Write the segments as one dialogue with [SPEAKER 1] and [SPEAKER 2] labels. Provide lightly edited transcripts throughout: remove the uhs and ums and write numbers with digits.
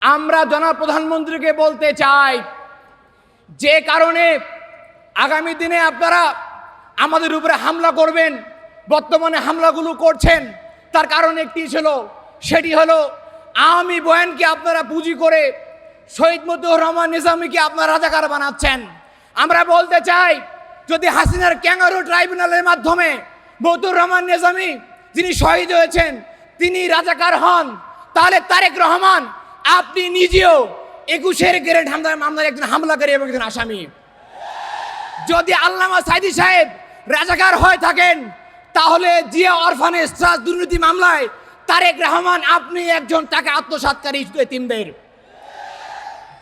[SPEAKER 1] আমরা জনপ্রধানমন্ত্রীকে বলতে চাই, যে কারণে আগামী দিনে আপনারা আমাদের উপরে হামলা করবেন, বর্তমানে হামলাগুলো করছেন, তার কারণ একটি ছিল, সেটি হলো আওয়ামী বয়ানকে আপনারা পুঁজি করে শহীদ মতিউর রহমান নিজামীকে আপনারা রাজাকার বানাচ্ছেন। আমরা বলতে চাই, যদি হাসিনার ক্যাঙ্গারু ট্রাইব্যুনালের মাধ্যমে মতিউর রহমান নিজামী যিনি শহীদ হয়েছেন তিনি রাজাকার হন, তাহলে তারেক রহমান আপনি নিজেও ২১ গ্রেড মামলার একজন হামলাকারী এবং একজন আসামি। যদি আল্লামা সাইদি সাহেব রাজাকার হয়ে থাকেন, তাহলে জিয়া অরফানেজ ট্রাস্ট দুর্নীতি মামলায় তারেক রহমান আপনি একজন টাকা আত্মসাৎকারী এতিমদের।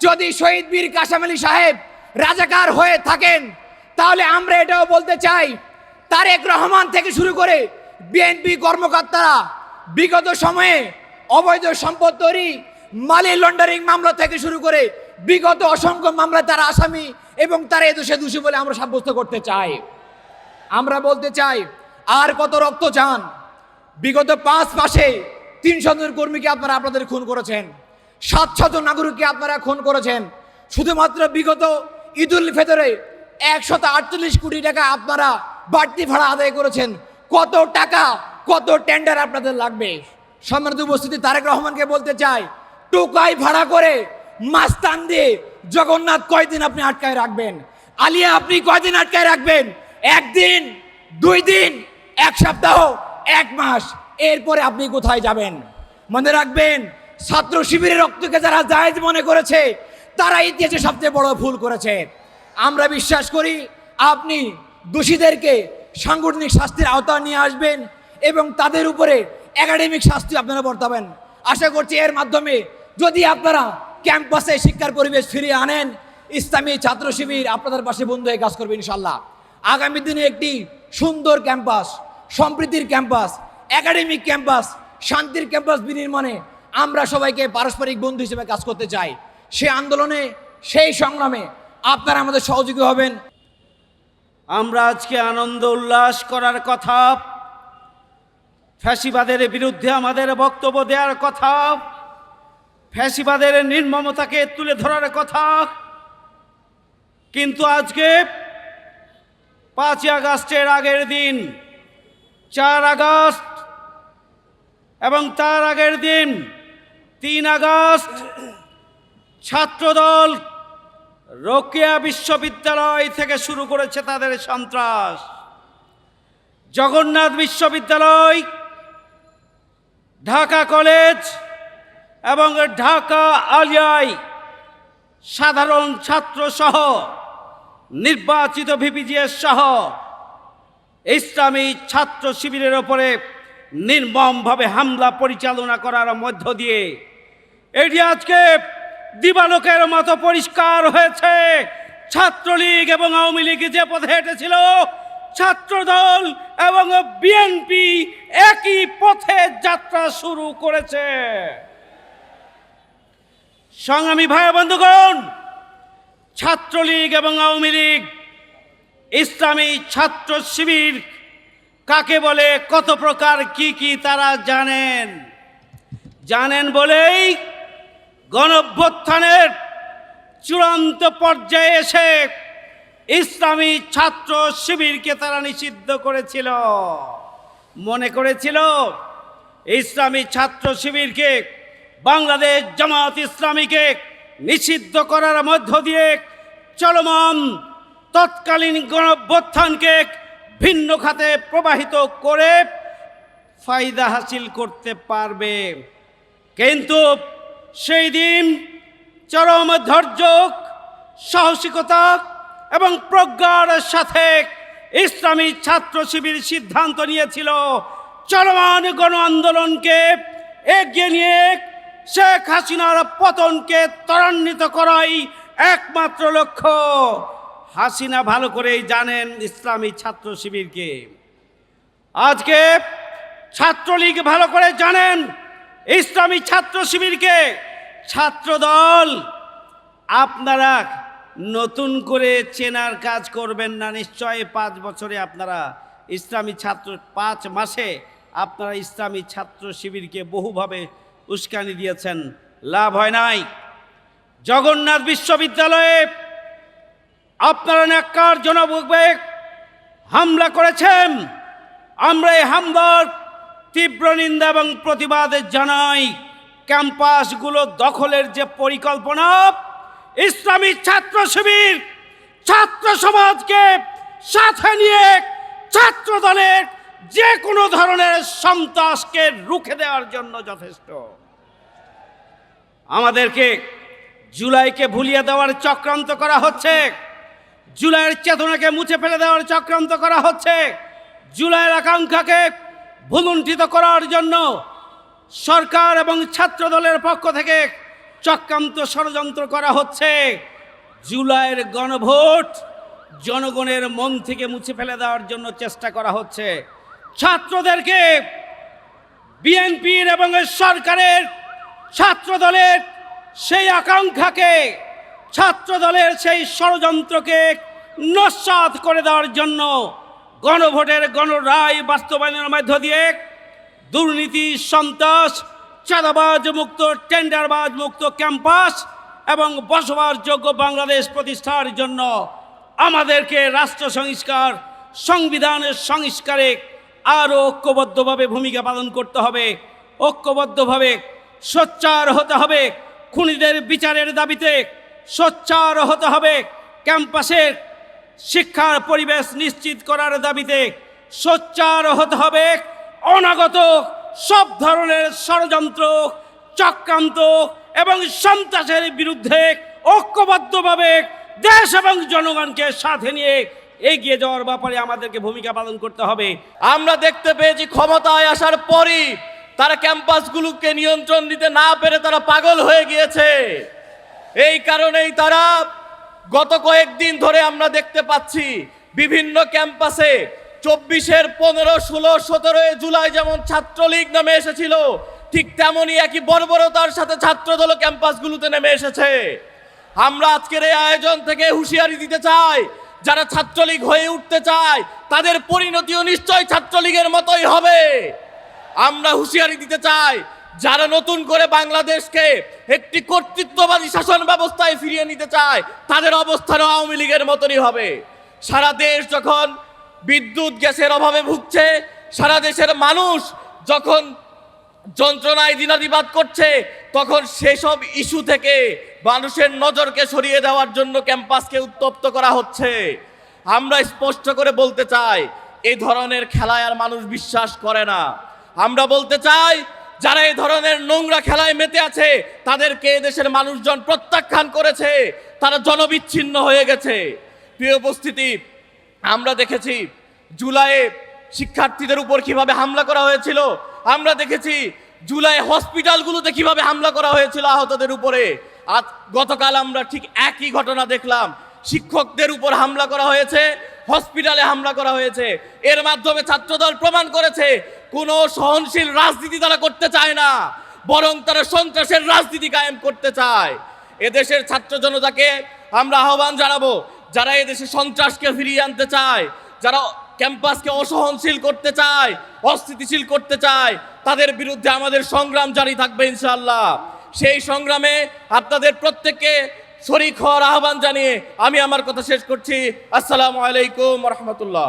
[SPEAKER 1] যদি শহীদ বীর কাশেম আলী সাহেব রাজাকার হয়ে থাকেন, তাহলে আমরা এটাও বলতে চাই, তারেক রহমান থেকে শুরু করে বিএনপি কর্মকর্তারা বিগত সময়ে অবৈধ সম্পদ তৈরি, মানি লন্ডারিং মামলা থেকে শুরু করে বিগত অসংখ্য মামলায় তারা আসামি এবং তারা এদেশে দোষী বলে আমরা সাব্যস্ত করতে চাই। আমরা বলতে চাই, আর কত রক্ত চান? বিগত 5 মাসে 300 জন কর্মীকে আপনারা আপনাদের খুন করেছেন, 700 জন নাগরিককে আপনারা খুন করেছেন। শুধুমাত্র বিগত ঈদুল ফিতরে 148 কোটি টাকা আপনারা বাড়তি ভাড়া আদায় করেছেন। কত টাকা, কত টেন্ডার আপনাদের লাগবে? সম্মানিত উপস্থিতি, তারেক রহমানকে বলতে চাই, টোকাই ভাড়া করে মাস্তান দিয়ে জগন্নাথ কয়দিন আপনি আটকায় রাখবেন? আলিয়া আপনি কয়দিন আটকায় রাখবেন? 1 দিন, 2 দিন, 1 সপ্তাহ, 1 মাস, এরপরে আপনি কোথায় যাবেন? মনে রাখবেন, ছাত্র শিবিরের রক্তকে যারা জায়েজ মনে করেছে তারা ইতিহাসে সবচেয়ে বড় ভুল করেছে। আমরা বিশ্বাস করি আপনি দোষীদেরকে সাংগঠনিক শাস্তির আওতায় নিয়ে আসবেন এবং তাদের উপরে একাডেমিক শাস্তি আপনারা বর্তাবেন। আশা করছি এর মাধ্যমে যদি আপনারা ক্যাম্পাসে শিক্ষার পরিবেশ ফিরিয়ে আনেন, ইসলামী ছাত্র শিবির আপনাদের পাশে বন্ধু হয়ে কাজ করবে ইনশাল্লাহ। আগামী দিনে একটি সুন্দর ক্যাম্পাস, সম্প্রীতির ক্যাম্পাস, একাডেমিক ক্যাম্পাস, শান্তির ক্যাম্পাস বিনির্মাণে আমরা সবাইকে পারস্পরিক বন্ধু হিসেবে কাজ করতে চাই। সেই আন্দোলনে, সেই সংগ্রামে আপনারা আমাদের সহযোগী হবেন।
[SPEAKER 2] আমরা আজকে আনন্দ উল্লাস করার কথা, ফ্যাসিবাদের বিরুদ্ধে আমাদের বক্তব্য দেওয়ার কথা, ফ্যাসিবাদের নির্মমতাকে তুলে ধরার কথা, কিন্তু আজকে 5 আগস্টের আগের দিন 4 আগস্ট এবং তার আগের দিন 3 আগস্ট ছাত্রদল রোকেয়া বিশ্ববিদ্যালয় থেকে শুরু করেছে তাদের সন্ত্রাস। জগন্নাথ বিশ্ববিদ্যালয়, ঢাকা কলেজ এবং ঢাকা আলিয়ায় সাধারণ ছাত্র সহ নির্বাচিত ভিপিজিএস সহ ইসলামী ছাত্র শিবিরের ওপরে নির্মমভাবে হামলা পরিচালনা করার মধ্য দিয়ে এটি আজকে দিবালোকের মতো পরিষ্কার হয়েছে, ছাত্রলীগ এবং আওয়ামী লীগ যে পথে হেঁটেছিল, ছাত্রদল এবং বিএনপি একই পথে যাত্রা শুরু করেছে। সংগ্রামী ভাই বন্ধুগণ, ছাত্রলীগ এবং আওয়ামী লীগ, ইসলামী ছাত্র শিবির কাকে বলে, কত প্রকার কি কি তারা জানেন বলেই গণঅভ্যুত্থানের চূড়ান্ত পর্যায়ে এসে ইসলামী ছাত্র শিবিরকে তারা নিষিদ্ধ করেছিল। মনে করেছিল ইসলামী ছাত্র শিবিরকে, বাংলাদেশ জামাত ইসলামীকে নিষিদ্ধ করার মধ্য দিয়ে চলমান তৎকালীন গণঅভ্যুত্থানকে ভিন্ন খাতে প্রবাহিত করে ফায়দা হাসিল করতে পারবে। কিন্তু সেই দিন চরম ধৈর্য, সাহসিকতা এবং প্রজ্ঞার সাথে ইসলামী ছাত্র শিবির সিদ্ধান্ত নিয়েছিল চলমান গণ আন্দোলনকে এগিয়ে নিয়ে শেখ হাসিনার পতনকে ত্বরান্বিত করাই একমাত্র লক্ষ্য। হাসিনা ভালো করেই জানেন ইসলামী ছাত্র শিবিরকে, আজকে ছাত্রলীগ ভালো করে জানেন ইসলামী ছাত্র শিবিরকে। ছাত্রদল আপনারা নতুন করে চেনার কাজ করবেন না, নিশ্চয়ই 5 বছরে আপনারা ইসলামী ছাত্র 5 মাসে আপনারা ইসলামী ছাত্র শিবিরকে বহুভাবে উস্কানি দিয়েছেন, লাভ হয় নাই। জগন্নাথ বিশ্ববিদ্যালয়ে আপনারা ন্যাক্কারজনকভাবে হামলা করেছেন। আমরা এই হামলার তীব্র নিন্দা এবং প্রতিবাদ জানাই। ক্যাম্পাসগুলো দখলের যে পরিকল্পনা, ইসলামী ছাত্র শিবির ছাত্র সমাজকে সাথে নিয়ে ছাত্র দলের যে কোনো ধরনের সন্ত্রাসকে রুখে দেওয়ার জন্য যথেষ্ট। আমাদেরকে জুলাইকে ভুলিয়ে দেওয়ার চক্রান্ত করা হচ্ছে, জুলাইয়ের চেতনাকে মুছে ফেলে দেওয়ার চক্রান্ত করা হচ্ছে, জুলাইয়ের আকাঙ্ক্ষাকে ভুলুণ্ঠিত করার জন্য সরকার এবং ছাত্র দলের পক্ষ থেকে চক্রান্ত ষড়যন্ত্র করা হচ্ছে। জুলাইয়ের গণভোট জনগণের মন থেকে মুছে ফেলে দেওয়ার জন্য চেষ্টা করা হচ্ছে। ছাত্রদেরকে বিএনপির এবং সরকারের ছাত্র দলের সেই আকাঙ্ক্ষাকে, ছাত্র দলের সেই ষড়যন্ত্রকে নস্যাৎ করে দেওয়ার জন্য গণভোটের গণরায় বাস্তবায়নের মধ্য দিয়ে দুর্নীতি, সন্ত্রাস, চাঁদাবাজ মুক্ত, টেন্ডারবাজ মুক্ত ক্যাম্পাস এবং বসবাসযোগ্য বাংলাদেশ প্রতিষ্ঠার জন্য আমাদেরকে রাষ্ট্র সংস্কার, সংবিধানের সংস্কারে আরও ঐক্যবদ্ধভাবে ভূমিকা পালন করতে হবে। ঐক্যবদ্ধভাবে সোচ্চার হতে হবে। খুনিদের বিচারের দাবিতে সোচ্চার হতে হবে। ক্যাম্পাসের শিক্ষার পরিবেশ নিশ্চিত করার দাবিতে সোচ্চার হতে হবে। অনাগত সব ধরনের ষড়যন্ত্র, চক্রান্ত এবং সন্ত্রাসের বিরুদ্ধে ঐক্যবদ্ধভাবে দেশ এবং জনগণকে সাথে নিয়ে এগিয়ে যাওয়ার ব্যাপারে আমাদেরকে ভূমিকা পালন করতে হবে।
[SPEAKER 3] আমরা দেখতে পেয়েছি ক্ষমতায় আসার পরই তারা ক্যাম্পাসগুলোকে নিয়ন্ত্রণ দিতে না পেরে তারা পাগল হয়ে গিয়েছে। এই কারণেই তারা গত কয়েকদিন ধরে আমরা দেখতে পাচ্ছি বিভিন্ন ক্যাম্পাসে 24-এর 15, 16, 17 জুলাই যেমন ছাত্রলীগ নামে এসেছিল, ঠিক তেমনই একই বর্বরতার সাথে ছাত্রদল ক্যাম্পাসগুলোতে নেমে এসেছে। আমরা আজকের এই আয়োজন থেকে হুঁশিয়ারি দিতে চাই, যারা ছাত্রলীগ হয়ে উঠতে চায় তাদের পরিণতিও নিশ্চয় ছাত্রলীগের মতোই হবে। আমরা হুঁশিয়ারি দিতে চাই, যারা নতুন করে বাংলাদেশকে একটি কর্তৃত্ববাদী শাসন ব্যবস্থায় ফিরিয়ে নিতে চায় তাদের অবস্থানও আওয়ামী লীগের মতনই হবে। সারা দেশ যখন বিদ্যুৎ গ্যাসের অভাবে ভুগছে, সারা দেশের মানুষ যখন যন্ত্রণায় দিনাতিপাত করছে, তখন সেসব ইস্যু থেকে মানুষের নজরকে সরিয়ে দেওয়ার জন্য ক্যাম্পাসকে উত্তপ্ত করা হচ্ছে। আমরা স্পষ্ট করে বলতে চাই, এই ধরনের খেলায় আর মানুষ বিশ্বাস করে না। আমরা বলতে চাই, যারা এই ধরনের নোংরা খেলায় মেতে আছে তাদেরকে দেশের মানুষজন প্রত্যাখ্যান করেছে, তারা জনবিচ্ছিন্ন হয়ে গেছে। প্রিয় উপস্থিতি, আমরা দেখেছি জুলাইয়ে শিক্ষার্থীদের উপর কিভাবে হামলা করা হয়েছিল। আমরা দেখেছি জুলাই হসপিটালগুলোতে কিভাবে হামলা করা হয়েছিল আহতদের উপরে। আজ গতকাল আমরা ঠিক একই ঘটনা দেখলাম, শিক্ষকদের উপর হামলা করা হয়েছে, হসপিটালে হামলা করা হয়েছে। এর মাধ্যমে ছাত্রদল প্রমাণ করেছে কোনো সহনশীল রাজনীতি তারা করতে চায় না, বরং তারা সন্ত্রাসের রাজনীতি কায়েম করতে চায়। এদেশের ছাত্র জনতাকে আমরা আহ্বান জানাবো, যারা এদেশে সন্ত্রাসকে ফিরিয়ে আনতে চায়, যারা ক্যাম্পাসকে অসহনশীল করতে চায়, অস্থিতিশীল করতে চায়, তাদের বিরুদ্ধে আমাদের সংগ্রাম জারি থাকবে ইনশাআল্লাহ। সেই সংগ্রামে আপনাদের প্রত্যেককে শরীক হওয়ার আহ্বান জানিয়ে আমি আমার কথা শেষ করছি। আসসালামু আলাইকুম ওয়া রাহমাতুল্লাহ।